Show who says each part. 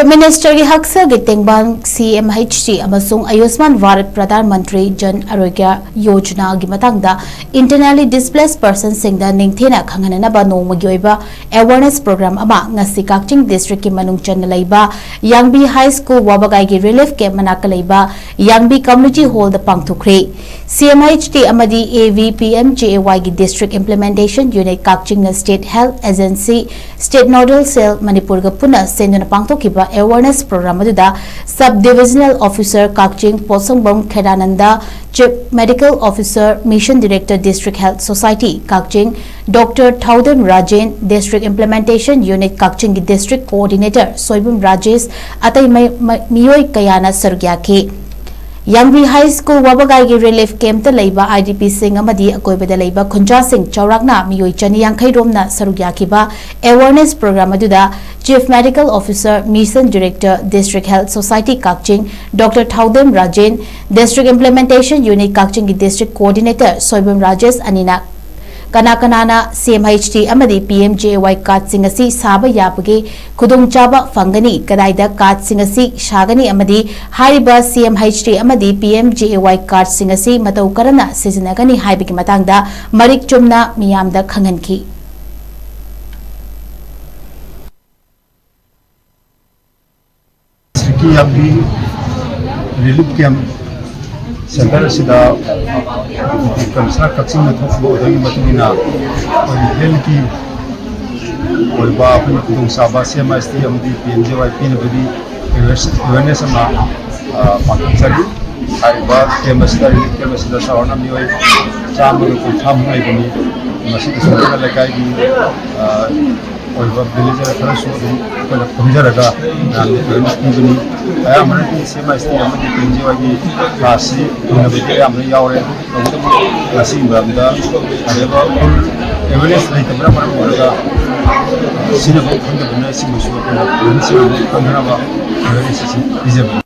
Speaker 1: Ministergi Hakshelgi Tengbang Cmht Amashung Ayushman Bharat Pradhan Mantri Jan Arogya YOJANA gi matangda internally displaced persons singda NINGTHINA KHANGHANNABA NONGMAGI OIBA awareness program ama ngasi KAKCHING DISTRICTKI manung CHANNA LEIBA YANGBI High School WABAGAI gi relief camp MANAKTA LEIBA YANGBI community hall da PANGTHOKKHRE Cmht amadi AV PMJAY gi district implementation unit KAKCHING state health agency state nodal cell manipur ga puna senduna PANGTHOKKHRE awareness program aduda sub-divisional officer KAKCHING Posongbom Khedananda, Chief Medical Officer Mission Director District Health Society KAKCHING, Dr. Thaudem Rajen, District Implementation Unit KAKCHING District Coordinator Soibum Rajesh atai miyoi kayana Arogya ke YANGBI High School WABAGAI gi relief camp ta LEIBA IDP sing amadi akoibada LEIBA khunja sing chaurakna miyoi chani yankhai romna Arogya kiba awareness program aduda Chief Medical Officer Mission Director District Health Society KAKCHING Dr. Thaudem Rajen District Implementation Unit KAKCHING District Coordinator Soibum Rajesh anina Kana Cmht amadi PMJAY card singasi saba yapagi khudung chaba fangani kadaida card singasi shagani amadi hariba Cmht amadi PMJAY card singasi matau karana sizinagani haibigi matangda marik chumna miyamda khanganki
Speaker 2: YANGBI relief camp center sida kamsa KAKCHING thokbo odagi matungina health ki OIBA apni khudung saba CMST amdi PMJAY pinabadi awareness ama pakisari haiba chemistry chemistry sawana mioi chamu ko tham ngai bani masi sura lakai di OIBA villager kharasu ko khunjaraga awareness ni aya amani CMST amdi PMJAY gi klasi pinabadi amri yaure klasi bamda ayaba awareness lai tabra para moraga sina ko khunda bana si musu ko sina ko khunda ba awareness is